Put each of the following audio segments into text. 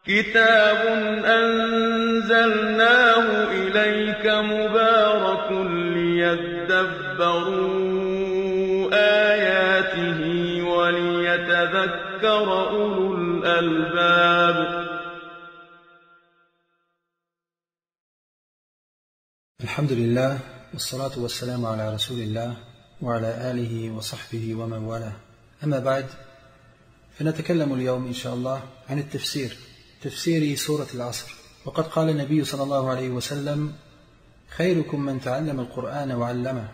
كتاب أنزلناه إليك مبارك ليدبروا آياته وليتذكر أولو الألباب. الحمد لله والصلاة والسلام على رسول الله وعلى آله وصحبه ومن والاه. أما بعد، فنتكلم اليوم إن شاء الله عن تفسير سورة العصر. وقد قال النبي صلى الله عليه وسلم: خيركم من تعلم القرآن وعلمه.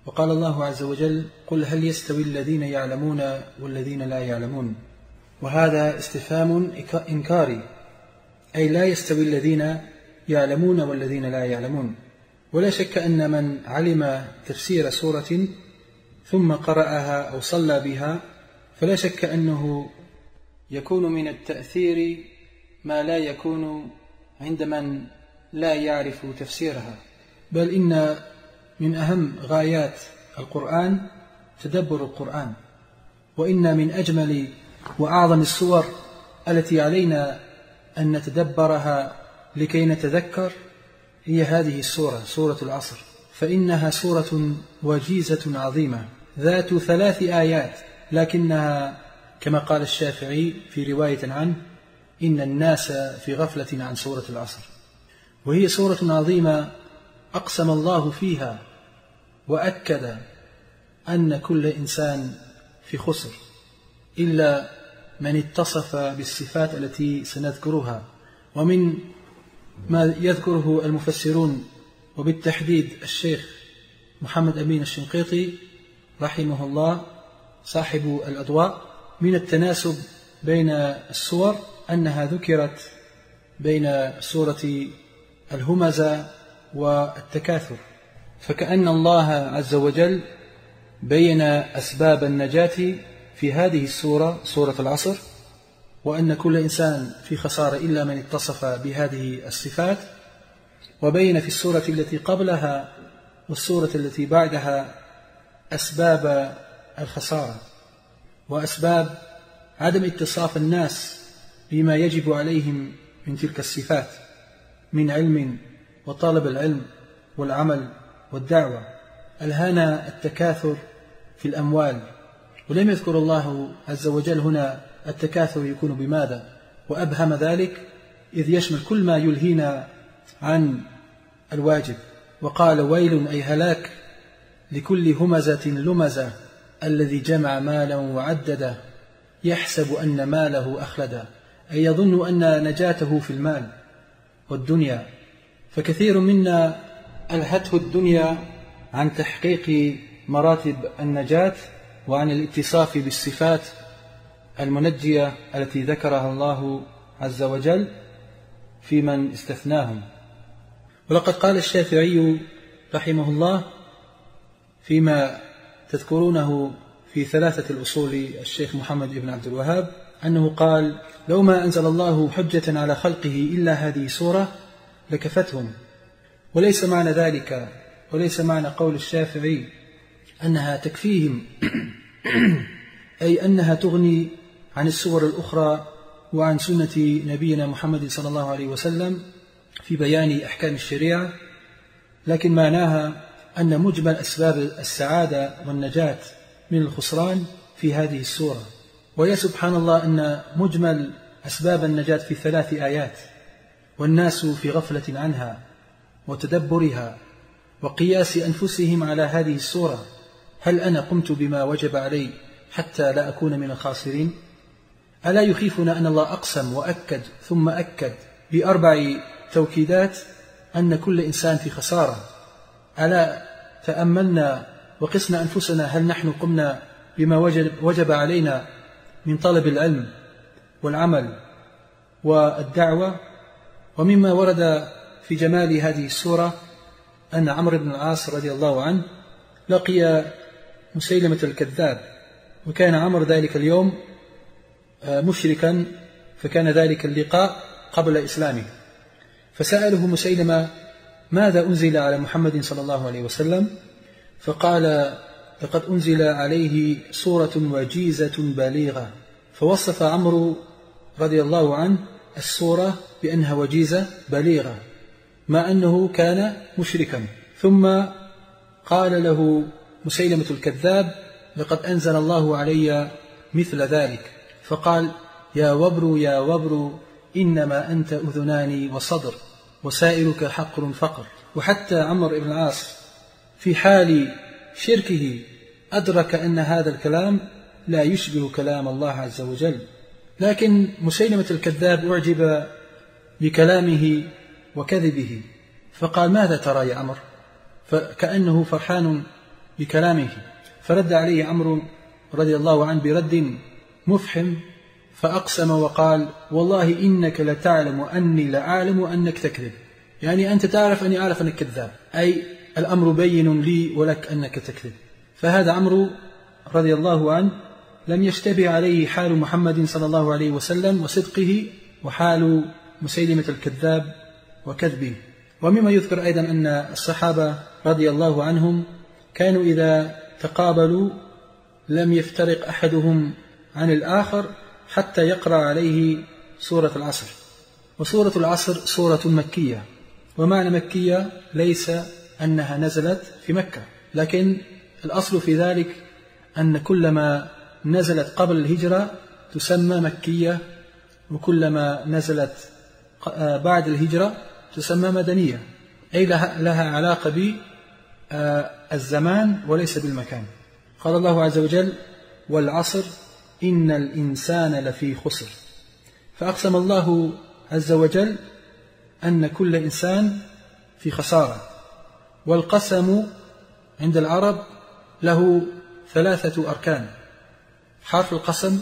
وقال الله عز وجل: قل هل يستوي الذين يعلمون والذين لا يعلمون. وهذا استفهام إنكاري، أي لا يستوي الذين يعلمون والذين لا يعلمون. ولا شك أن من علم تفسير سورة ثم قرأها أو صلى بها فلا شك أنه يكون من التأثير ما لا يكون عند من لا يعرف تفسيرها. بل إن من أهم غايات القرآن تدبر القرآن، وإن من أجمل وأعظم السور التي علينا أن نتدبرها لكي نتذكر هي هذه السورة، سورة العصر. فإنها سورة وجيزة عظيمة ذات 3 آيات، لكنها كما قال الشافعي في رواية عنه: إن الناس في غفلة عن سورة العصر. وهي سورة عظيمة أقسم الله فيها وأكد أن كل إنسان في خسر إلا من اتصف بالصفات التي سنذكرها. ومن ما يذكره المفسرون وبالتحديد الشيخ محمد أمين الشنقيطي رحمه الله صاحب الأضواء من التناسب بين السور أنها ذكرت بين سورة الهمزة والتكاثر، فكأن الله عز وجل بين أسباب النجاة في هذه السورة، سورة العصر، وأن كل إنسان في خسارة إلا من اتصف بهذه الصفات. وبين في السورة التي قبلها والسورة التي بعدها أسباب الخسارة وأسباب عدم اتصاف الناس بما يجب عليهم من تلك الصفات من علم وطلب العلم والعمل والدعوة. ألهانا التكاثر في الأموال، ولم يذكر الله عز وجل هنا التكاثر يكون بماذا، وأبهم ذلك إذ يشمل كل ما يلهينا عن الواجب. وقال: ويل أي هلاك لكل همزة لمزة الذي جمع مالا وعدده يحسب أن ماله أخلده، أي يظن أن نجاته في المال والدنيا. فكثير منا ألهته الدنيا عن تحقيق مراتب النجاة وعن الاتصاف بالصفات المنجية التي ذكرها الله عز وجل في من استثناهم. ولقد قال الشافعي رحمه الله فيما تذكرونه في 3 الأصول الشيخ محمد بن عبد الوهاب أنه قال: لو ما أنزل الله حجة على خلقه إلا هذه سورة لكفتهم. وليس معنى قول الشافعي أنها تكفيهم أي أنها تغني عن السور الأخرى وعن سنة نبينا محمد صلى الله عليه وسلم في بيان أحكام الشريعة، لكن معناها أن مجمل أسباب السعادة والنجاة من الخسران في هذه السورة. ويا سبحان الله أن مجمل أسباب النجاة في 3 آيات، والناس في غفلة عنها وتدبرها وقياس أنفسهم على هذه السورة: هل أنا قمت بما وجب علي حتى لا أكون من الخاسرين؟ ألا يخيفنا أن الله أقسم وأكد ثم أكد ب4 توكيدات أن كل إنسان في خسارة؟ ألا تأملنا وقسنا أنفسنا هل نحن قمنا بما وجب علينا من طلب العلم والعمل والدعوة؟ ومما ورد في جمال هذه السورة أن عمرو بن العاص رضي الله عنه لقي مسيلمة الكذاب، وكان عمرو ذلك اليوم مشركا، فكان ذلك اللقاء قبل إسلامه. فسأله مسيلمة: ماذا أنزل على محمد صلى الله عليه وسلم؟ فقال: لقد أنزل عليه سورة وجيزة بليغة. فوصف عمرو رضي الله عنه السورة بأنها وجيزة بليغة مع أنه كان مشركا. ثم قال له مسيلمة الكذاب: لقد أنزل الله علي مثل ذلك. فقال: يا وبر يا وبر، إنما أنت أذنان وصدر، وسائلك حقر فقر. وحتى عمرو بن العاص في حال شركه أدرك أن هذا الكلام لا يشبه كلام الله عز وجل، لكن مسيلمة الكذاب أعجب بكلامه وكذبه، فقال: ماذا ترى يا عمرو؟ فكأنه فرحان بكلامه، فرد عليه عمرو رضي الله عنه برد مفحم، فأقسم وقال: والله إنك لتعلم أني لأعلم أنك تكذب، يعني أنت تعرف أني أعرف أنك كذاب، أي الأمر بين لي ولك أنك تكذب. فهذا عمرو رضي الله عنه لم يشتبه عليه حال محمد صلى الله عليه وسلم وصدقه وحال مسيلمة الكذاب وكذبه. ومما يذكر أيضا أن الصحابة رضي الله عنهم كانوا إذا تقابلوا لم يفترق أحدهم عن الآخر حتى يقرأ عليه سورة العصر. وسورة العصر سورة مكية، ومعنى مكية ليس أنها نزلت في مكة، لكن الأصل في ذلك أن كلما نزلت قبل الهجرة تسمى مكية، وكلما نزلت بعد الهجرة تسمى مدنية، أي لها علاقة بالزمان وليس بالمكان. قال الله عز وجل: والعصر إن الإنسان لفي خسر. فأقسم الله عز وجل أن كل إنسان في خسارة. والقسم عند العرب له 3 أركان: حرف القسم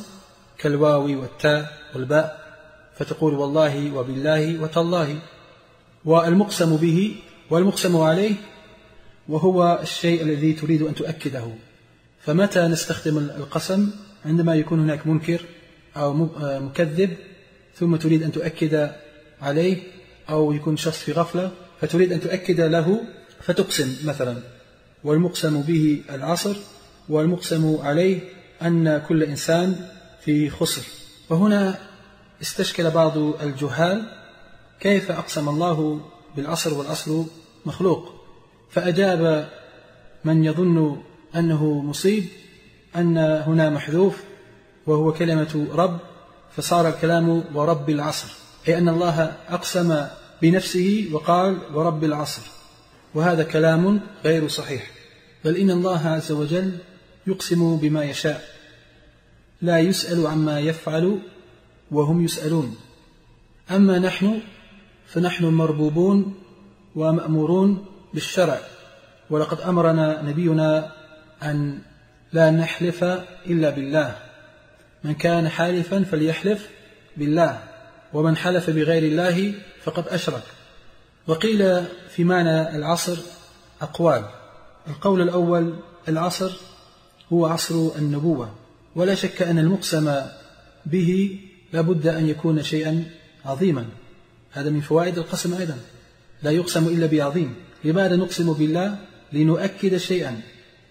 كالواو والتاء والباء، فتقول والله وبالله وتالله. والمقسم به والمقسم عليه، وهو الشيء الذي تريد أن تؤكده. فمتى نستخدم القسم؟ عندما يكون هناك منكر أو مكذب ثم تريد أن تؤكد عليه، أو يكون شخص في غفلة فتريد أن تؤكد له فتقسم مثلا. والمقسم به العصر، والمقسم عليه أن كل إنسان في خسر. وهنا استشكل بعض الجهال كيف أقسم الله بالعصر والعصر مخلوق، فأجاب من يظن أنه مصيب أن هنا محذوف وهو كلمة رب، فصار الكلام ورب العصر، أي أن الله أقسم بنفسه وقال ورب العصر، وهذا كلام غير صحيح. بل إن الله عز وجل يقسم بما يشاء، لا يسأل عما يفعل وهم يسألون. أما نحن فنحن مربوبون ومأمورون بالشرع، ولقد أمرنا نبينا أن لا نحلف إلا بالله، من كان حالفا فليحلف بالله، ومن حلف بغير الله فقد أشرك. وقيل في معنى العصر أقوال. القول الأول: العصر هو عصر النبوة، ولا شك أن المقسم به لابد أن يكون شيئا عظيما، هذا من فوائد القسم أيضا، لا يقسم إلا بعظيم. لماذا نقسم بالله؟ لنؤكد شيئا،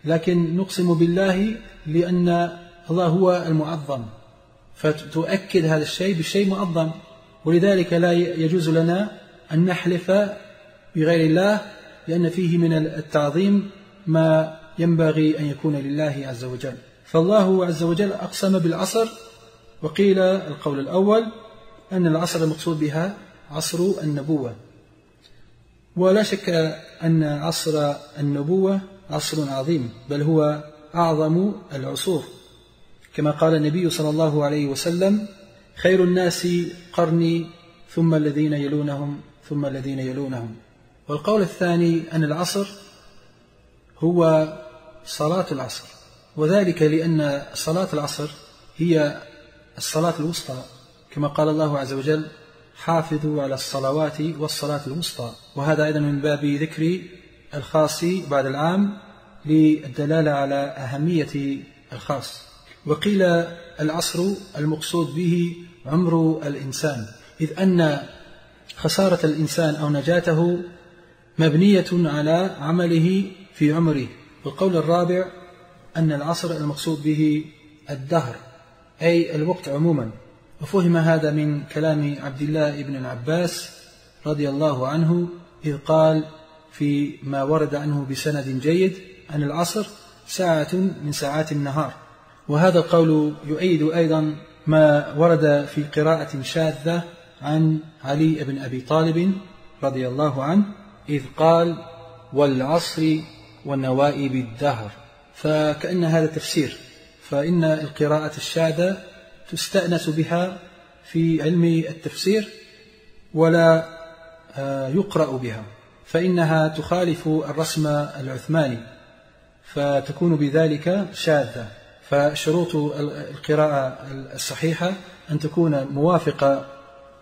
لكن نقسم بالله لأن الله هو المعظم، فتؤكد هذا الشيء بالشيء معظم، ولذلك لا يجوز لنا أن نحلف بغير الله، لأن فيه من التعظيم ما ينبغي أن يكون لله عز وجل. فالله عز وجل أقسم بالعصر. وقيل القول الأول أن العصر المقصود بها عصر النبوة، ولا شك أن عصر النبوة عصر عظيم، بل هو أعظم العصور، كما قال النبي صلى الله عليه وسلم: خير الناس قرني ثم الذين يلونهم ثم الذين يلونهم. والقول الثاني أن العصر هو صلاة العصر، وذلك لأن صلاة العصر هي الصلاة الوسطى، كما قال الله عز وجل: حافظوا على الصلوات والصلاة الوسطى. وهذا أيضا من باب ذكر الخاص بعد العام للدلالة على أهمية الخاص. وقيل العصر المقصود به عمر الإنسان، إذ أن خسارة الإنسان أو نجاته مبنية على عمله في عمره. والقول الرابع أن العصر المقصود به الدهر، أي الوقت عموما، وفهم هذا من كلام عبد الله بن العباس رضي الله عنه إذ قال في ما ورد عنه بسند جيد أن العصر ساعة من ساعات النهار. وهذا القول يؤيد أيضا ما ورد في قراءة شاذة عن علي بن أبي طالب رضي الله عنه إذ قال والعصر والنوائب الدهر، فكأن هذا تفسير، فإن القراءة الشاذة تستأنس بها في علم التفسير ولا يقرأ بها، فإنها تخالف الرسم العثماني فتكون بذلك شاذة. فشروط القراءة الصحيحة أن تكون موافقة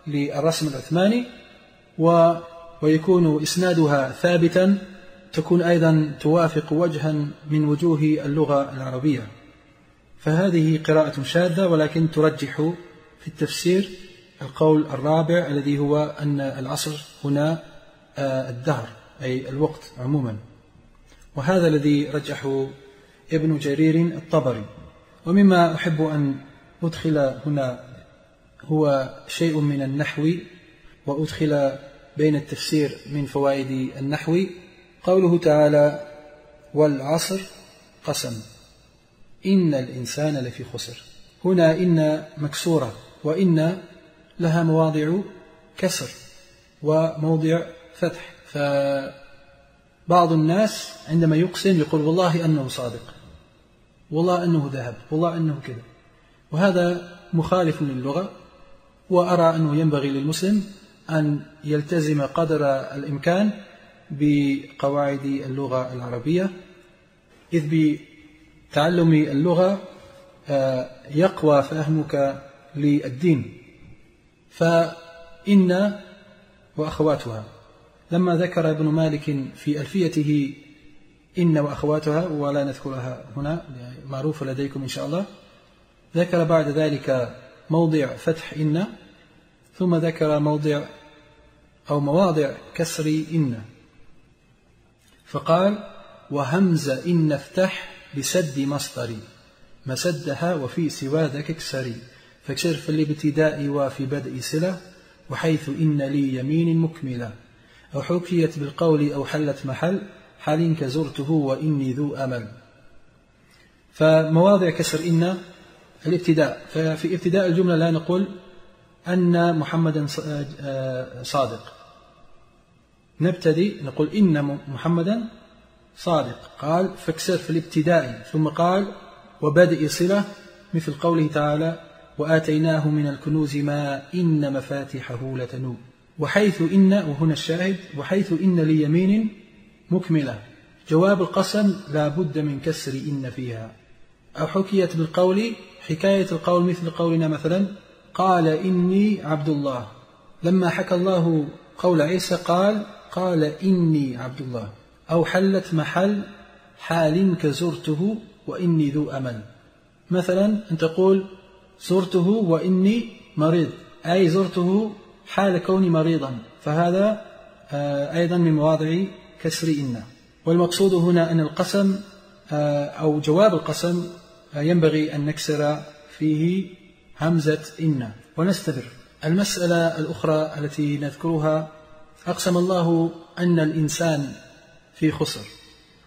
للرسم العثماني ويكون إسنادها ثابتا، تكون أيضا توافق وجها من وجوه اللغة العربية. فهذه قراءة شاذة، ولكن ترجح في التفسير القول الرابع الذي هو أن العصر هنا الدهر أي الوقت عموما، وهذا الذي رجحه ابن جرير الطبري. ومما أحب أن أدخل هنا هو شيء من النحو، وأدخل بين التفسير من فوائد النحو قوله تعالى والعصر قسم إن الإنسان لفي خسر. هنا إن مكسورة، وإن لها مواضع كسر وموضع فتح، فبعض الناس عندما يقسم يقول والله أنه صادق، والله أنه ذهب، والله أنه كذا، وهذا مخالف للغة. وأرى أنه ينبغي للمسلم أن يلتزم قدر الإمكان بقواعد اللغة العربية، إذ بتعلم اللغة يقوى فهمك للدين. فإن وأخواتها، لما ذكر ابن مالك في ألفيته إن وأخواتها ولا نذكرها هنا معروفة لديكم إن شاء الله، ذكر بعد ذلك موضع فتح إن، ثم ذكر موضع أو مواضع كسر إن، فقال وهمز إن افتح بسد مصدري مسدها وفي سوى ذاك اكسري، فاكسر في الابتداء وفي بدء صلة وحيث إن لي يمين مكملة، أو حكيت بالقول أو حلت محل حال كزرته وإني ذو أمل. فمواضع كسر إن الابتداء، ففي ابتداء الجملة لا نقول أن محمدا صادق، نبتدي نقول إن محمدا صادق، قال فاكسر في الابتداء، ثم قال وبدء صلة مثل قوله تعالى وآتيناه من الكنوز ما إن مفاتحه لتنوء، وحيث إن، وهنا الشاهد وحيث إن ليمين مكملة، جواب القسم لا بد من كسر إن فيها. أو حكيت بالقول، حكاية القول مثل قولنا مثلا قال إني عبد الله، لما حكى الله قول عيسى قال إني عبد الله. أو حلت محل حال كزرته وإني ذو أمل، مثلا أن تقول زرته وإني مريض، أي زرته حال كوني مريضا، فهذا أيضا من مواضع كسر إن. والمقصود هنا أن القسم أو جواب القسم ينبغي أن نكسر فيه همزة إن. ونستمر. المسألة الأخرى التي نذكرها، أقسم الله أن الإنسان في خسر،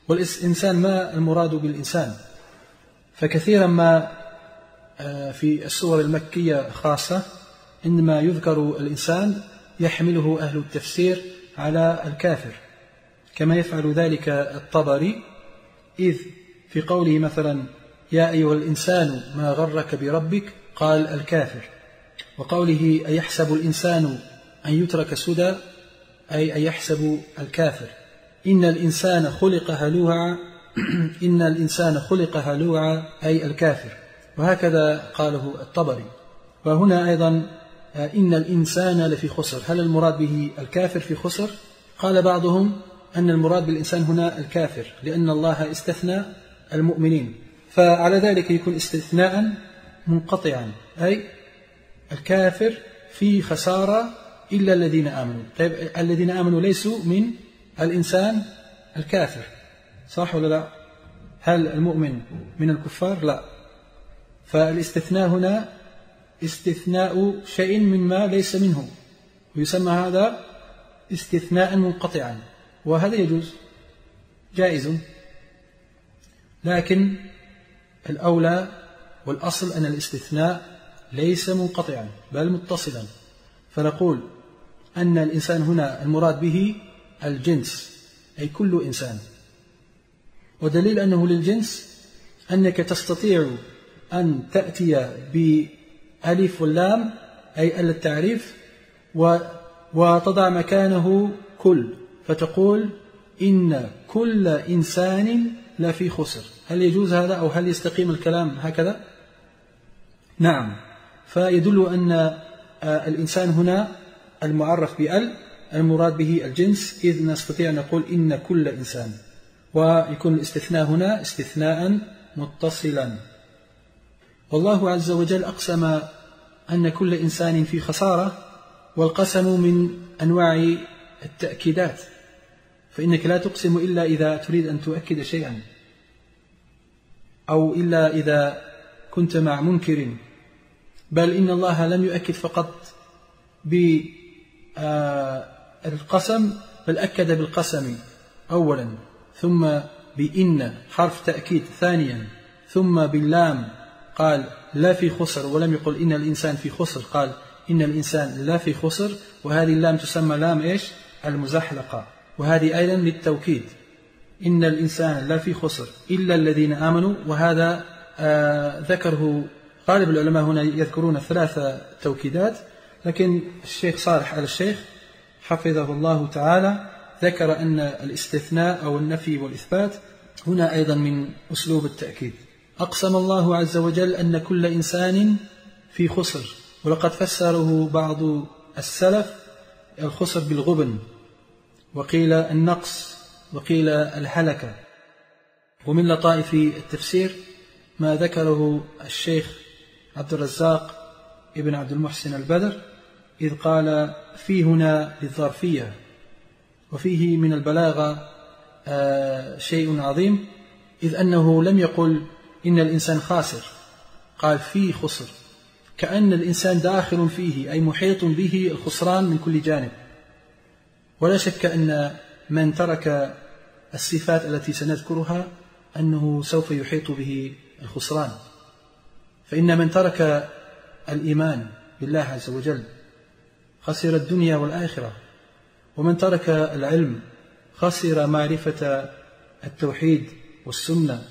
والإنسان ما المراد بالإنسان؟ فكثيرا ما في السور المكية خاصة عندما يذكر الإنسان يحمله أهل التفسير على الكافر، كما يفعل ذلك الطبري، إذ في قوله مثلا يا أيها الإنسان ما غرك بربك قال الكافر، وقوله أيحسب الإنسان أن يترك سدى أي أيحسب الكافر، إن الإنسان خلق هلوعا إن الإنسان خلق هلوعا أي الكافر، وهكذا قاله الطبري. وهنا أيضا إن الإنسان لفي خسر، هل المراد به الكافر في خسر؟ قال بعضهم أن المراد بالإنسان هنا الكافر، لأن الله استثنى المؤمنين، فعلى ذلك يكون استثناء منقطعا، أي الكافر في خسارة إلا الذين آمنوا. طيب الذين آمنوا ليسوا من الإنسان الكافر، صح ولا لا؟ هل المؤمن من الكفار؟ لا. فالاستثناء هنا استثناء شيء مما ليس منه، ويسمى هذا استثناء منقطعا، وهذا يجوز جائز، لكن الأولى والأصل أن الاستثناء ليس منقطعا بل متصلا، فنقول أن الإنسان هنا المراد به الجنس، أي كل إنسان. ودليل أنه للجنس أنك تستطيع أن تأتي بألف واللام أي التعريف وتضع مكانه كل، فتقول إن كل إنسان لفي خسر. هل يجوز هذا أو هل يستقيم الكلام هكذا؟ نعم، فيدل أن الإنسان هنا المعرف بأل المراد به الجنس، إذ نستطيع أن نقول إن كل إنسان، ويكون الاستثناء هنا استثناء متصلا. والله عز وجل أقسم أن كل إنسان في خسارة، والقسم من أنواع التأكيدات، فإنك لا تقسم إلا إذا تريد أن تؤكد شيئا، أو إلا إذا كنت مع منكر، بل إن الله لم يؤكد فقط بالقسم، بل أكد بالقسم أولا، ثم بإن حرف تأكيد ثانيا، ثم باللام قال لا في خسر، ولم يقل إن الإنسان في خسر، قال إن الإنسان لا في خسر، وهذه اللام تسمى لام إيش؟ المزحلقة، وهذه أيضا للتوكيد، إن الإنسان لا في خسر إلا الذين آمنوا، وهذا ذكره غالب العلماء هنا يذكرون 3 توكيدات، لكن الشيخ صالح آل الشيخ حفظه الله تعالى ذكر أن الاستثناء أو النفي والإثبات هنا أيضا من أسلوب التأكيد. أقسم الله عز وجل أن كل إنسان في خسر، ولقد فسره بعض السلف الخسر بالغبن، وقيل النقص، وقيل الهلكة. ومن لطائف التفسير ما ذكره الشيخ عبد الرزاق ابن عبد المحسن البدر، إذ قال في هنا للظرفية، وفيه من البلاغة شيء عظيم، إذ أنه لم يقل إن الإنسان خاسر، قال في خسر، كأن الإنسان داخل فيه، أي محيط به الخسران من كل جانب. ولا شك أن من ترك الصفات التي سنذكرها أنه سوف يحيط به الخسران، فإن من ترك الإيمان بالله عز وجل خسر الدنيا والآخرة، ومن ترك العلم خسر معرفة التوحيد والسنة،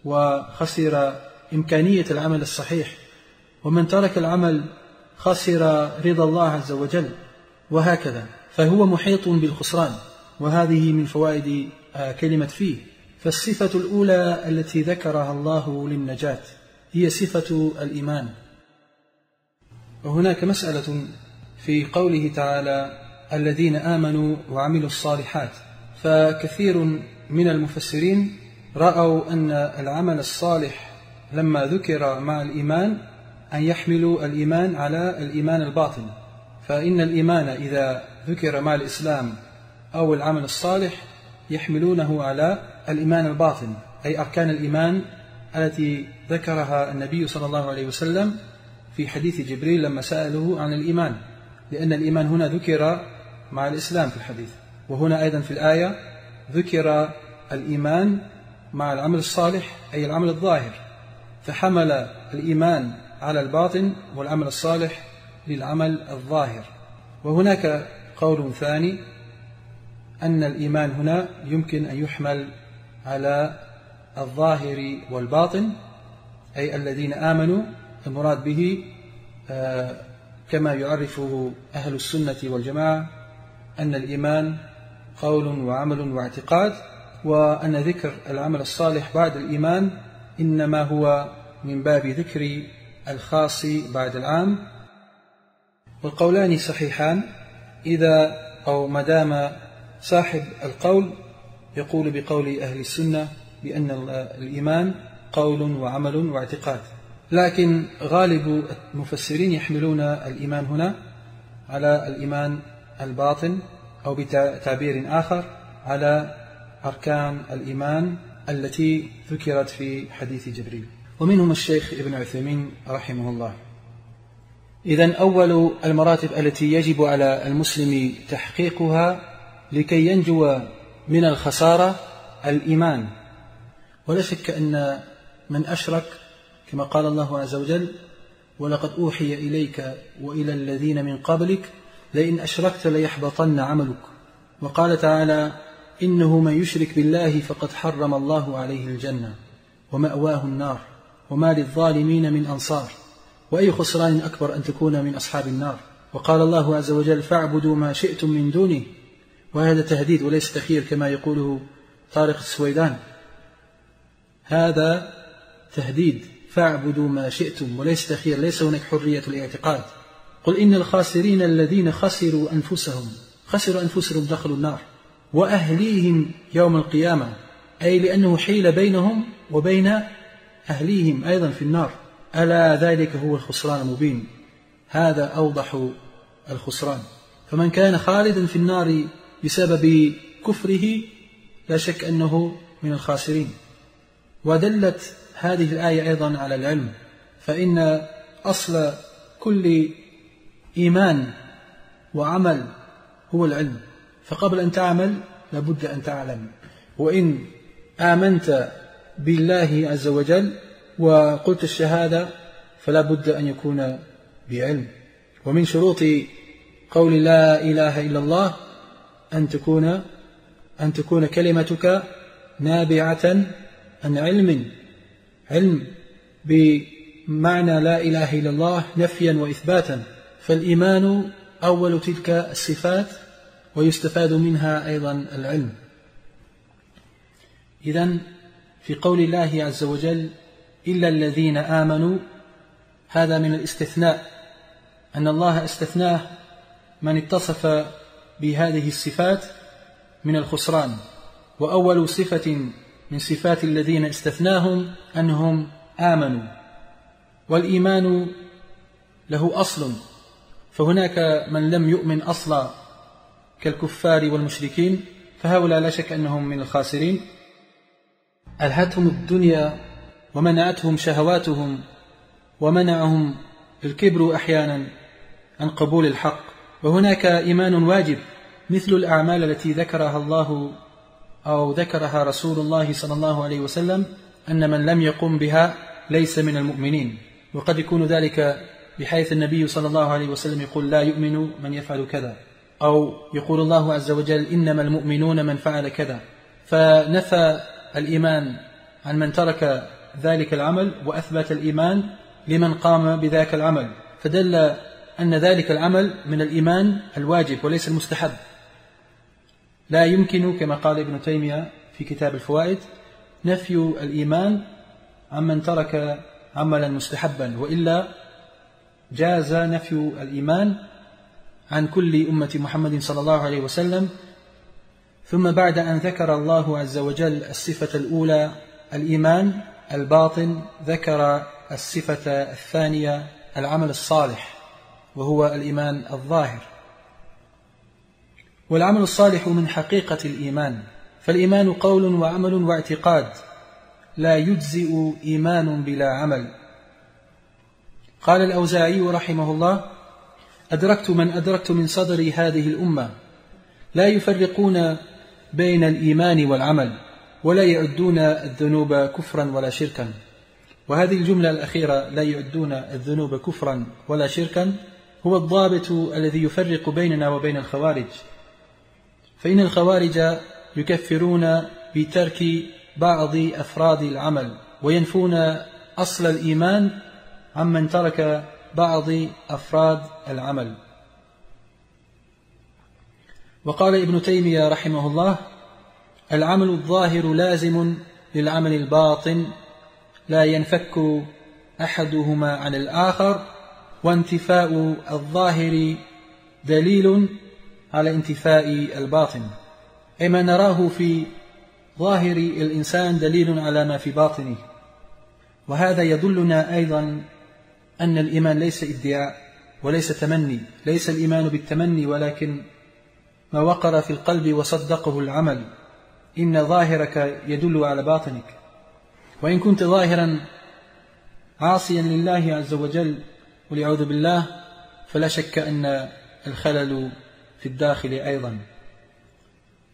وخسر إمكانية العمل الصحيح، ومن ترك العمل خسر رضا الله عز وجل، وهكذا، فهو محيط بالخسران. وهذه من فوائد كلمة فيه. فالصفة الأولى التي ذكرها الله للنجاة هي صفة الإيمان. وهناك مسألة في قوله تعالى الذين آمنوا وعملوا الصالحات، فكثير من المفسرين رأوا أن العمل الصالح لما ذكر مع الإيمان أن يحملوا الإيمان على الإيمان الباطن، فإن الإيمان إذا ذكر مع الإسلام أو العمل الصالح يحملونه على الإيمان الباطن، أي أركان الإيمان التي ذكرها النبي صلى الله عليه وسلم في حديث جبريل لما سأله عن الإيمان، لأن الإيمان هنا ذكر مع الإسلام في الحديث، وهنا أيضا في الآية ذكر الإيمان مع العمل الصالح أي العمل الظاهر، فحمل الإيمان على الباطن والعمل الصالح للعمل الظاهر. وهناك قول ثاني أن الإيمان هنا يمكن أن يحمل على الظاهر والباطن، أي الذين آمنوا المراد به كما يعرفه أهل السنة والجماعة أن الإيمان قول وعمل واعتقاد، وأن ذكر العمل الصالح بعد الإيمان إنما هو من باب ذكر الخاص بعد العام. والقولان صحيحان إذا أو مدام صاحب القول يقول بقول أهل السنة بأن الإيمان قول وعمل واعتقاد، لكن غالب المفسرين يحملون الإيمان هنا على الإيمان الباطن، أو بتعبير آخر على أركان الإيمان التي ذكرت في حديث جبريل. ومنهم الشيخ ابن عثيمين رحمه الله. إذن أول المراتب التي يجب على المسلم تحقيقها لكي ينجو من الخسارة الإيمان. ولا شك أن من أشرك كما قال الله عز وجل: ولقد أوحي إليك وإلى الذين من قبلك لئن أشركت ليحبطن عملك. وقال تعالى: إنه من يشرك بالله فقد حرم الله عليه الجنة ومأواه النار وما للظالمين من أنصار. وأي خسران أكبر أن تكون من أصحاب النار. وقال الله عز وجل: فاعبدوا ما شئتم من دونه. وهذا تهديد وليس تخيير كما يقوله طارق السويدان، هذا تهديد، فاعبدوا ما شئتم وليس تخيير، ليس هناك حرية الاعتقاد. قل إن الخاسرين الذين خسروا أنفسهم دخلوا النار وأهليهم يوم القيامة، أي لأنه حيل بينهم وبين أهليهم أيضا في النار. ألا ذلك هو الخسران المبين، هذا أوضح الخسران. فمن كان خالدا في النار بسبب كفره لا شك أنه من الخاسرين. ودلت هذه الآية أيضا على العلم، فإن أصل كل إيمان وعمل هو العلم. فقبل أن تعمل لابد أن تعلم. وإن آمنت بالله عز وجل وقلت الشهادة فلا بد أن يكون بعلم. ومن شروط قول لا إله إلا الله أن تكون كلمتك نابعة عن علم بمعنى لا إله إلا الله نفيا وإثباتا. فالإيمان أول تلك الصفات ويستفاد منها أيضا العلم. إذن في قول الله عز وجل إلا الذين آمنوا، هذا من الاستثناء، أن الله استثناه من اتصف بهذه الصفات من الخسران. وأول صفة من صفات الذين استثناهم أنهم آمنوا. والإيمان له أصل، فهناك من لم يؤمن أصلا كالكفار والمشركين، فهؤلاء لا شك أنهم من الخاسرين. ألهتهم الدنيا ومنعتهم شهواتهم ومنعهم الكبر أحيانا عن قبول الحق. وهناك إيمان واجب مثل الأعمال التي ذكرها الله أو ذكرها رسول الله صلى الله عليه وسلم، أن من لم يقم بها ليس من المؤمنين. وقد يكون ذلك بحيث النبي صلى الله عليه وسلم يقول لا يؤمن من يفعل كذا، أو يقول الله عز وجل إنما المؤمنون من فعل كذا، فنفى الإيمان عن من ترك ذلك العمل وأثبت الإيمان لمن قام بذاك العمل، فدل أن ذلك العمل من الإيمان الواجب وليس المستحب. لا يمكن كما قال ابن تيمية في كتاب الفوائد نفي الإيمان عمن ترك عملا مستحبا، وإلا جاز نفي الإيمان عن كل أمة محمد صلى الله عليه وسلم. ثم بعد أن ذكر الله عز وجل الصفة الأولى الإيمان الباطن، ذكر الصفة الثانية العمل الصالح وهو الإيمان الظاهر. والعمل الصالح من حقيقة الإيمان، فالإيمان قول وعمل واعتقاد، لا يجزئ إيمان بلا عمل. قال الأوزاعي رحمه الله: أدركت من أدركت من صدر هذه الأمة لا يفرقون بين الإيمان والعمل ولا يعدون الذنوب كفرا ولا شركا. وهذه الجملة الأخيرة لا يعدون الذنوب كفرا ولا شركا هو الضابط الذي يفرق بيننا وبين الخوارج، فإن الخوارج يكفرون بترك بعض أفراد العمل وينفون أصل الإيمان عمن ترك بعض أفراد العمل. وقال ابن تيمية رحمه الله: العمل الظاهر لازم للعمل الباطن لا ينفك أحدهما عن الآخر، وانتفاء الظاهر دليل على انتفاء الباطن، أي ما نراه في ظاهر الإنسان دليل على ما في باطنه. وهذا يدلنا أيضا أن الإيمان ليس ادعاء وليس تمني، ليس الإيمان بالتمني ولكن ما وقر في القلب وصدقه العمل. إن ظاهرك يدل على باطنك، وإن كنت ظاهرا عاصيا لله عز وجل والعياذ بالله فلا شك أن الخلل في الداخل أيضا.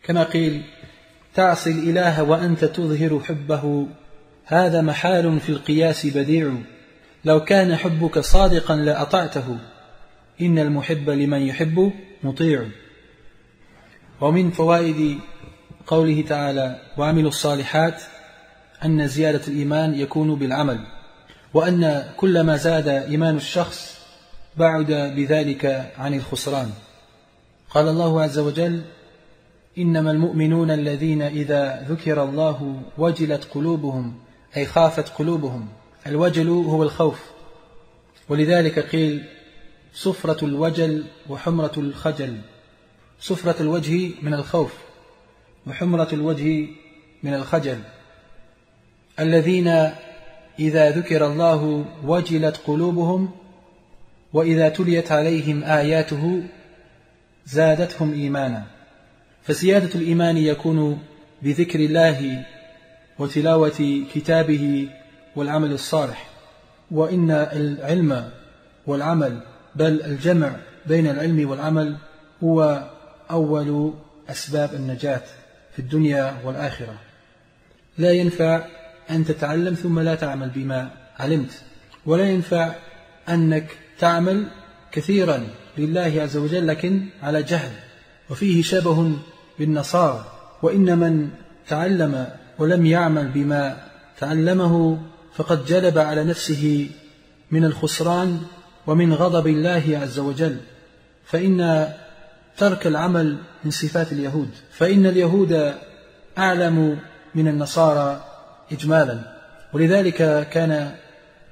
كما قيل: تعصي الإله وأنت تظهر حبه، هذا محال في القياس بديع، لو كان حبك صادقا لأطعته، إن المحب لمن يحب مطيع. ومن فوائد قوله تعالى: وعملوا الصالحات، أن زيادة الإيمان يكون بالعمل، وأن كلما زاد إيمان الشخص بعد بذلك عن الخسران. قال الله عز وجل: إنما المؤمنون الذين إذا ذكر الله وجلت قلوبهم، أي خافت قلوبهم. الوجل هو الخوف، ولذلك قيل: صفرة الوجل وحمرة الخجل. صفرة الوجه من الخوف، وحمرة الوجه من الخجل. الذين إذا ذكر الله وجلت قلوبهم، وإذا تليت عليهم آياته زادتهم إيمانا. فزيادة الإيمان يكون بذكر الله وتلاوة كتابه والعمل الصالح. وإن العلم والعمل، بل الجمع بين العلم والعمل، هو أول أسباب النجاة في الدنيا والآخرة. لا ينفع أن تتعلم ثم لا تعمل بما علمت، ولا ينفع أنك تعمل كثيرا لله عز وجل لكن على جهل. وفيه شبه بالنصارى. وإن من تعلم ولم يعمل بما تعلمه فقد جلب على نفسه من الخسران ومن غضب الله عز وجل. فإن ترك العمل من صفات اليهود، فإن اليهود أعلم من النصارى إجمالا، ولذلك كان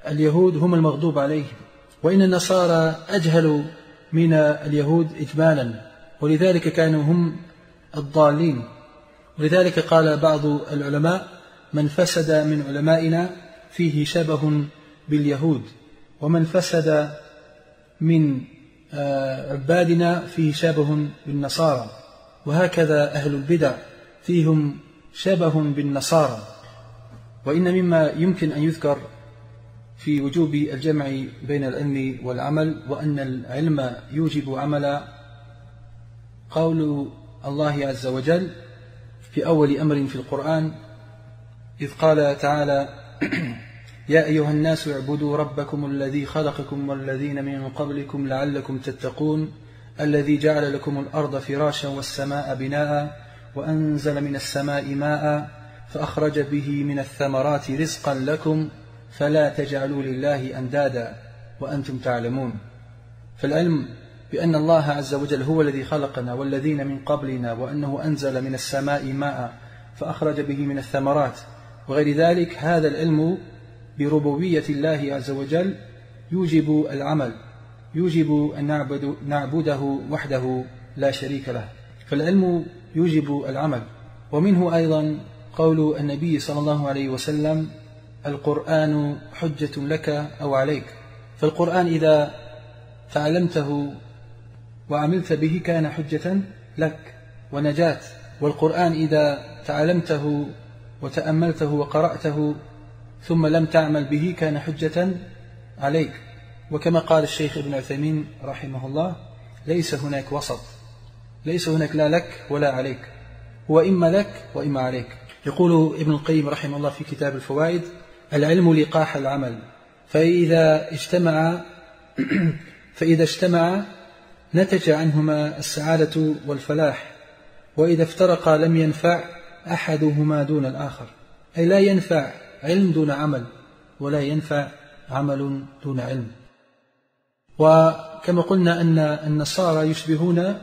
اليهود هم المغضوب عليهم، وإن النصارى أجهل من اليهود إجمالا، ولذلك كانوا هم الضالين. ولذلك قال بعض العلماء: من فسد من علمائنا فيه شبه باليهود، ومن فسد من عبادنا فيه شبه بالنصارى. وهكذا أهل البدع فيهم شبه بالنصارى. وإن مما يمكن أن يذكر في وجوب الجمع بين العلم والعمل، وأن العلم يوجب عملا، قول الله عز وجل في أول أمر في القرآن، إذ قال تعالى: يا أيها الناس اعبدوا ربكم الذي خلقكم والذين من قبلكم لعلكم تتقون، الذي جعل لكم الأرض فراشا والسماء بناء، وأنزل من السماء ماء، فأخرج به من الثمرات رزقا لكم، فلا تجعلوا لله أندادا وأنتم تعلمون. فالعلم بأن الله عز وجل هو الذي خلقنا والذين من قبلنا، وأنه أنزل من السماء ماء فأخرج به من الثمرات وغير ذلك، هذا العلم بربوبية الله عز وجل يوجب العمل، يوجب أن نعبده وحده لا شريك له. فالعلم يوجب العمل. ومنه أيضا قول النبي صلى الله عليه وسلم: القرآن حجة لك أو عليك. فالقرآن إذا تعلمته وعملت به كان حجة لك ونجاة، والقرآن إذا تعلمته وتأملته وقرأته ثم لم تعمل به كان حجة عليك. وكما قال الشيخ ابن عثيمين رحمه الله: ليس هناك وسط، ليس هناك لا لك ولا عليك، هو إما لك وإما عليك. يقول ابن القيم رحمه الله في كتاب الفوائد: العلم لقاح العمل، فإذا اجتمع نتج عنهما السعادة والفلاح، وإذا افترقا لم ينفع أحدهما دون الآخر. أي لا ينفع علم دون عمل، ولا ينفع عمل دون علم. وكما قلنا أن النصارى يشبهون،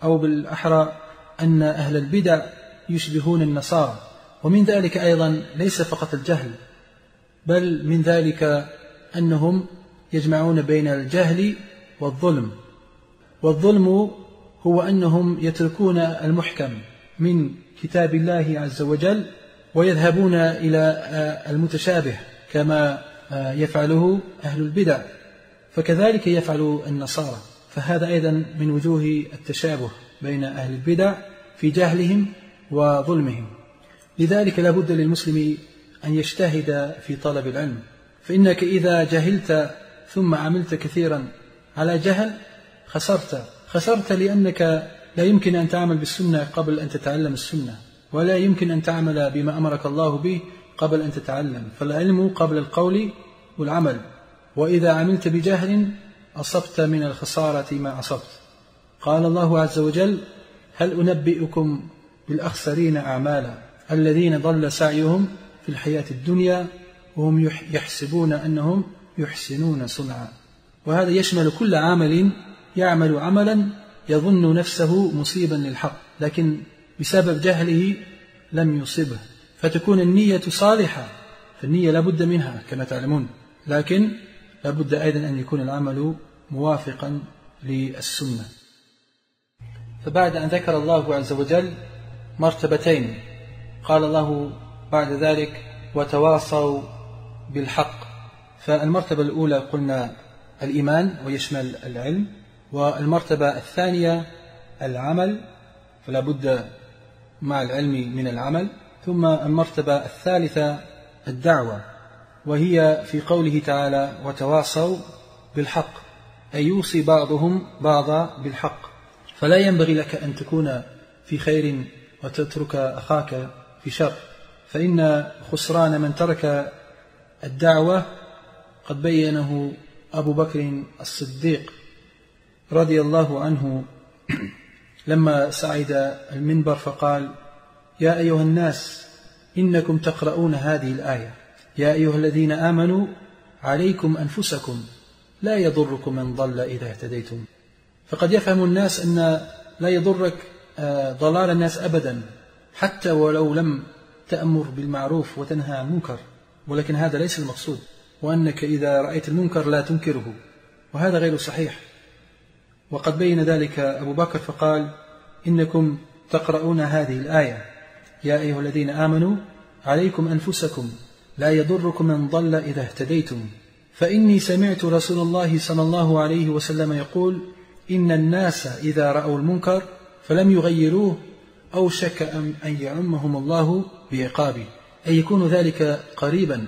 أو بالأحرى أن أهل البدع يشبهون النصارى. ومن ذلك أيضا ليس فقط الجهل، بل من ذلك أنهم يجمعون بين الجهل والظلم. والظلم هو أنهم يتركون المحكم من كتاب الله عز وجل ويذهبون إلى المتشابه كما يفعله أهل البدع، فكذلك يفعل النصارى. فهذا أيضا من وجوه التشابه بين أهل البدع في جهلهم وظلمهم. لذلك لا بد للمسلم أن يجتهد في طلب العلم، فإنك إذا جهلت ثم عملت كثيرا على جهل خسرت لأنك لا يمكن أن تعمل بالسنة قبل أن تتعلم السنة، ولا يمكن أن تعمل بما أمرك الله به قبل أن تتعلم، فالعلم قبل القول والعمل. وإذا عملت بجهل أصبت من الخسارة ما أصبت. قال الله عز وجل: هل أنبئكم بالأخسرين أعمالا الذين ضل سعيهم في الحياة الدنيا وهم يحسبون أنهم يحسنون صنعا. وهذا يشمل كل عامل يعمل عملا يظن نفسه مصيبا للحق، لكن بسبب جهله لم يصبه، فتكون النية صالحة، فالنية لابد منها كما تعلمون، لكن لابد أيضا أن يكون العمل موافقا للسنة. فبعد أن ذكر الله عز وجل مرتبتين، قال الله بعد ذلك: وتواصوا بالحق. فالمرتبة الأولى قلنا الإيمان ويشمل العلم، والمرتبة الثانية العمل، فلا بد مع العلم من العمل. ثم المرتبة الثالثة الدعوة، وهي في قوله تعالى: وتواصوا بالحق، أي يوصي بعضهم بعضا بالحق. فلا ينبغي لك أن تكون في خير وتترك أخاك في شر، فإن خسران من ترك الدعوة قد بينه أبو بكر الصديق رضي الله عنه لما صعد المنبر فقال: يا أيها الناس إنكم تقرؤون هذه الآية: يا أيها الذين آمنوا عليكم أنفسكم لا يضركم من ضل إذا اهتديتم. فقد يفهم الناس أن لا يضرك ضلال الناس أبدا، حتى ولو لم تأمر بالمعروف وتنهى عن المنكر، ولكن هذا ليس المقصود، وأنك إذا رأيت المنكر لا تنكره، وهذا غير صحيح. وقد بين ذلك أبو بكر فقال: إنكم تقرؤون هذه الآية: يا أيها الذين آمنوا عليكم أنفسكم لا يضركم من ضل إذا اهتديتم، فإني سمعت رسول الله صلى الله عليه وسلم يقول: إن الناس إذا رأوا المنكر فلم يغيروه أوشك أن يعمهم الله بعقابه، أي يكون ذلك قريبا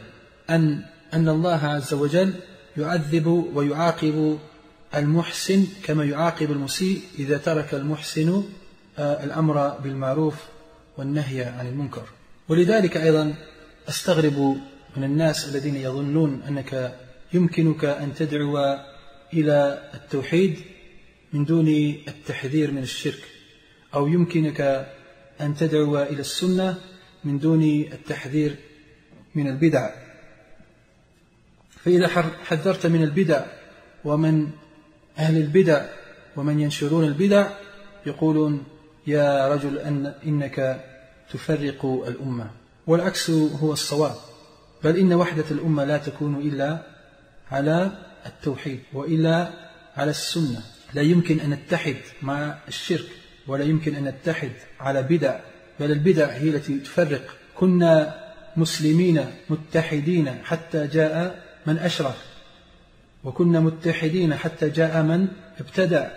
أن الله عز وجل يعذب ويعاقب المحسن كما يعاقب المسيء إذا ترك المحسن الأمر بالمعروف والنهي عن المنكر. ولذلك أيضا أستغرب من الناس الذين يظنون أنك يمكنك أن تدعو إلى التوحيد من دون التحذير من الشرك، أو يمكنك أن تدعو إلى السنة من دون التحذير من البدع. فإذا حذرت من البدع ومن أهل البدع ومن ينشرون البدع يقولون: يا رجل إنك تفرق الأمة. والعكس هو الصواب، بل إن وحدة الأمة لا تكون إلا على التوحيد وإلا على السنة. لا يمكن أن نتحد مع الشرك، ولا يمكن أن نتحد على بدع، بل البدع هي التي تفرق. كنا مسلمين متحدين حتى جاء من أشرك، وكنا متحدين حتى جاء من ابتدع.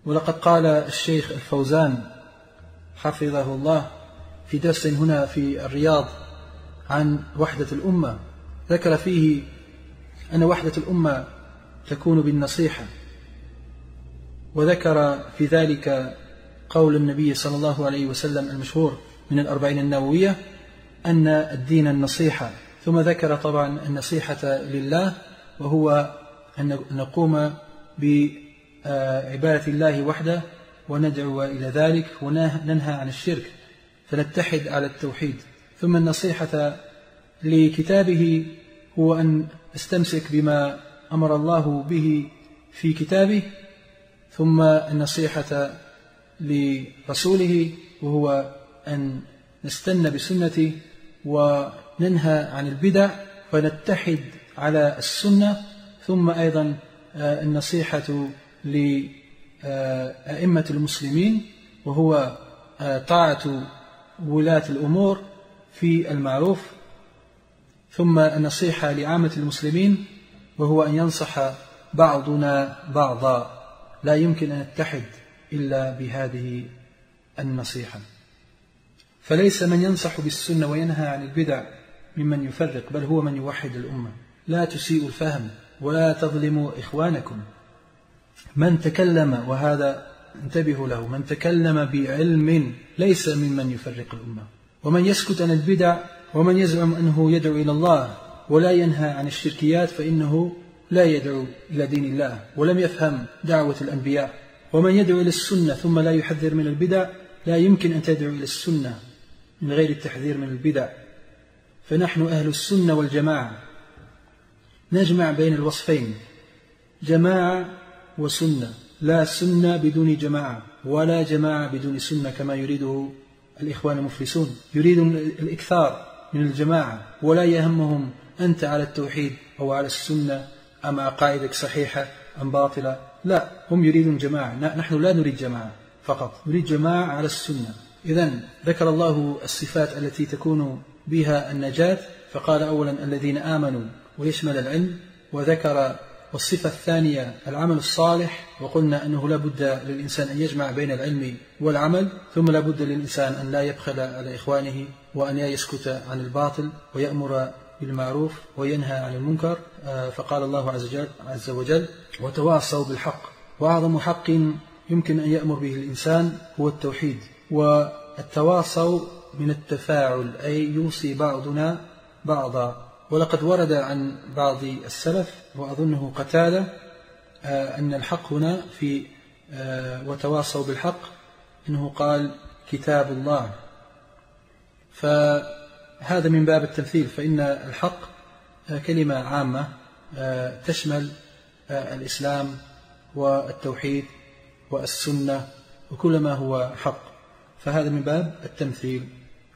ولقد قال الشيخ الفوزان حفظه الله في درس هنا في الرياض عن وحدة الأمة، ذكر فيه أن وحدة الأمة تكون بالنصيحة، وذكر في ذلك قول النبي صلى الله عليه وسلم المشهور من الأربعين النووية أن الدين النصيحة. ثم ذكر طبعا النصيحة لله، وهو أن نقوم بعبادة الله وحده وندعو إلى ذلك وننهى عن الشرك، فنتحد على التوحيد. ثم النصيحة لكتابه هو أن نستمسك بما أمر الله به في كتابه، ثم النصيحة لرسوله وهو أن نستنى بسنته وننهى عن البدع ونتحد على السنة. ثم أيضا النصيحة لأئمة المسلمين وهو طاعة ولاة الأمور في المعروف. ثم النصيحة لعامة المسلمين وهو أن ينصح بعضنا بعضا، لا يمكن أن نتحد إلا بهذه النصيحة. فليس من ينصح بالسنة وينهى عن البدع ممن يفرق، بل هو من يوحد الأمة. لا تسيء الفهم ولا تظلموا إخوانكم. من تكلم، وهذا انتبهوا له، من تكلم بعلم ليس ممن يفرق الأمة. ومن يسكت عن البدع ومن يزعم أنه يدعو إلى الله ولا ينهى عن الشركيات فإنه لا يدعو إلى دين الله ولم يفهم دعوة الأنبياء. ومن يدعو إلى السنة ثم لا يحذر من البدع لا يمكن أن تدعو إلى السنة من غير التحذير من البدع. فنحن أهل السنة والجماعة نجمع بين الوصفين، جماعة وسنة، لا سنة بدون جماعة ولا جماعة بدون سنة كما يريده الإخوان المفلسون. يريدون الإكثار من الجماعة ولا يهمهم أنت على التوحيد أو على السنة أم عقائدك صحيحة أم باطلة، لا، هم يريدون جماعة. نحن لا نريد جماعة فقط، نريد جماعة على السنة. إذن ذكر الله الصفات التي تكون بها النجاة، فقال أولا الذين آمنوا ويشمل العلم، وذكر والصفة الثانية العمل الصالح، وقلنا أنه لا بد للإنسان أن يجمع بين العلم والعمل، ثم لا بد للإنسان أن لا يبخل على إخوانه وأن يسكت عن الباطل ويأمر بالمعروف وينهى عن المنكر. فقال الله عز وجل وتواصوا بالحق. وأعظم حق يمكن أن يأمر به الإنسان هو التوحيد. والتواصوا من التفاعل، أي يوصي بعضنا بعضا. ولقد ورد عن بعض السلف وأظنه قتادة أن الحق هنا في وتواصوا بالحق إنه قال كتاب الله، فهذا من باب التمثيل، فإن الحق كلمة عامة تشمل الإسلام والتوحيد والسنة وكل ما هو حق، فهذا من باب التمثيل.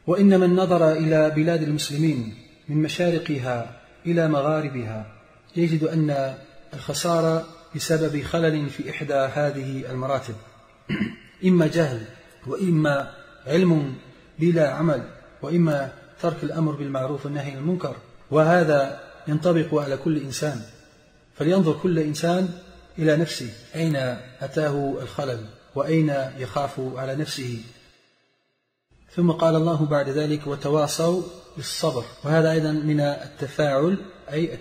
وإن من نظر إلى بلاد المسلمين من مشارقها إلى مغاربها يجد أن الخسارة بسبب خلل في إحدى هذه المراتب، إما جهل وإما علم بلا عمل وإما ترك الأمر بالمعروف والنهي عن المنكر. وهذا ينطبق على كل إنسان، فلينظر كل إنسان إلى نفسه أين أتاه الخلل وأين يخاف على نفسه. ثم قال الله بعد ذلك وتواصوا بالصبر، وهذا أيضا من التفاعل، أي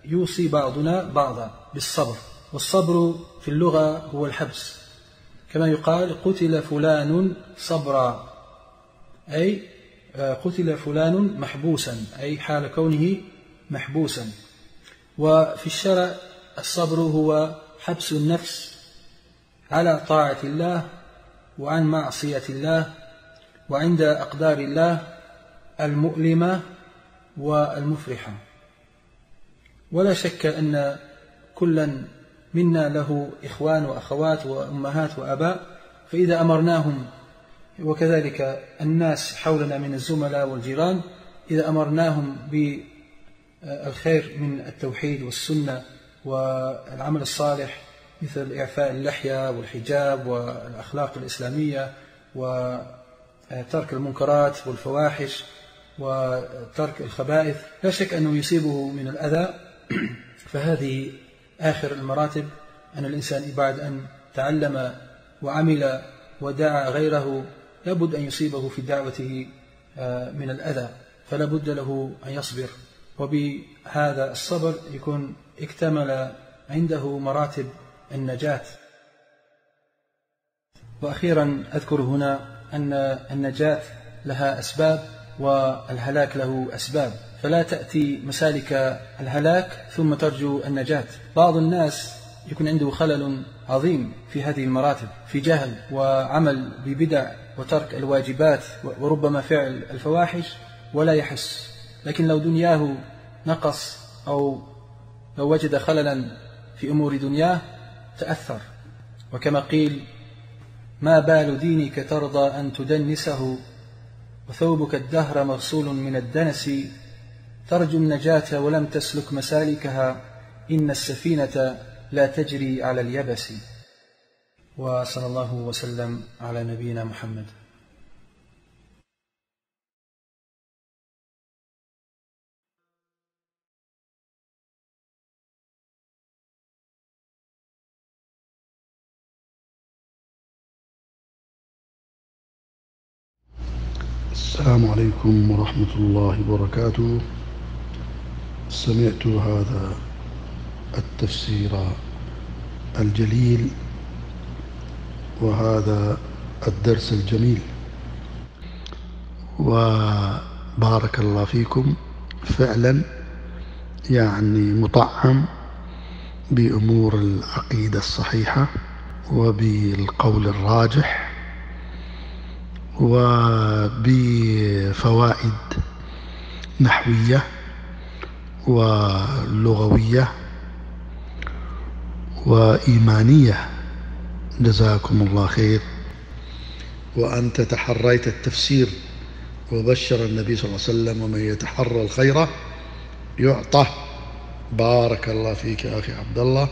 يوصي بعضنا بعضا بالصبر. والصبر في اللغة هو الحبس، كما يقال قتل فلان صبرا، أي قتل فلان محبوسا، أي حال كونه محبوسا. وفي الشرع الصبر هو حبس النفس على طاعة الله وعن معصية الله وعند أقدار الله المؤلمة والمفرحة. ولا شك أن كلا منا له إخوان وأخوات وأمهات وأباء، فإذا أمرناهم، وكذلك الناس حولنا من الزملاء والجيران، إذا أمرناهم بالخير من التوحيد والسنة والعمل الصالح مثل إعفاء اللحية والحجاب والأخلاق الإسلامية وترك المنكرات والفواحش وترك الخبائث، لا شك أنه يصيبه من الأذى. فهذه آخر المراتب، أن الإنسان بعد أن تعلم وعمل ودعا غيره لابد أن يصيبه في دعوته من الأذى، فلا بد له أن يصبر، وبهذا الصبر يكون اكتمل عنده مراتب النجاة. وأخيرا أذكر هنا أن النجاة لها أسباب والهلاك له أسباب، فلا تأتي مسالك الهلاك ثم ترجو النجاة. بعض الناس يكون عنده خلل عظيم في هذه المراتب، في جهل وعمل ببدع وترك الواجبات وربما فعل الفواحش ولا يحس، لكن لو دنياه نقص أو لو وجد خللا في أمور دنياه تأثر. وكما قيل ما بال دينك ترضى أن تدنسه وثوبك الدهر مغسول من الدنس، ترجو النجاة ولم تسلك مسالكها، إن السفينة لا تجري على اليبس. وصلى الله وسلم على نبينا محمد. السلام عليكم ورحمة الله وبركاته. سمعت هذا التفسير الجليل وهذا الدرس الجميل. وبارك الله فيكم، فعلا يعني مطعم بأمور العقيدة الصحيحة وبالقول الراجح وبفوائد نحوية ولغوية وإيمانية. جزاكم الله خير. وأنت تحريت التفسير، وبشر النبي صلى الله عليه وسلم: ومن يتحرى الخير يعطى. بارك الله فيك يا أخي عبد الله،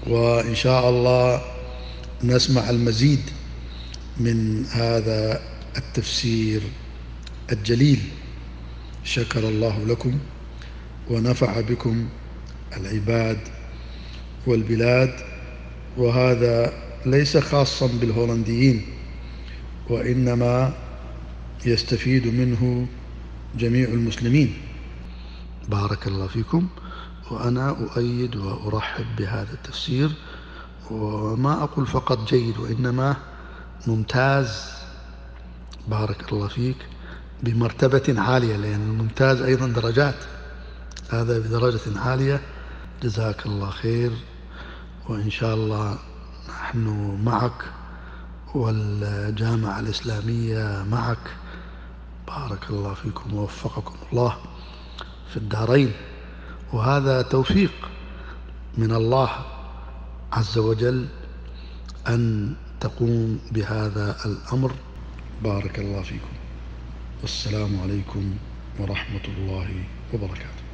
وإن شاء الله نسمع المزيد من هذا التفسير الجليل. شكر الله لكم ونفع بكم العباد والبلاد، وهذا ليس خاصا بالهولنديين، وإنما يستفيد منه جميع المسلمين. بارك الله فيكم، وأنا أؤيد وأرحب بهذا التفسير، وما أقول فقط جيد وإنما ممتاز. بارك الله فيك، بمرتبة عالية، لأن الممتاز أيضا درجات، هذا بدرجة عالية. جزاك الله خير، وإن شاء الله نحن معك والجامعة الإسلامية معك. بارك الله فيكم ووفقكم الله في الدارين، وهذا توفيق من الله عز وجل أن تقوم بهذا الأمر. بارك الله فيكم، والسلام عليكم ورحمة الله وبركاته.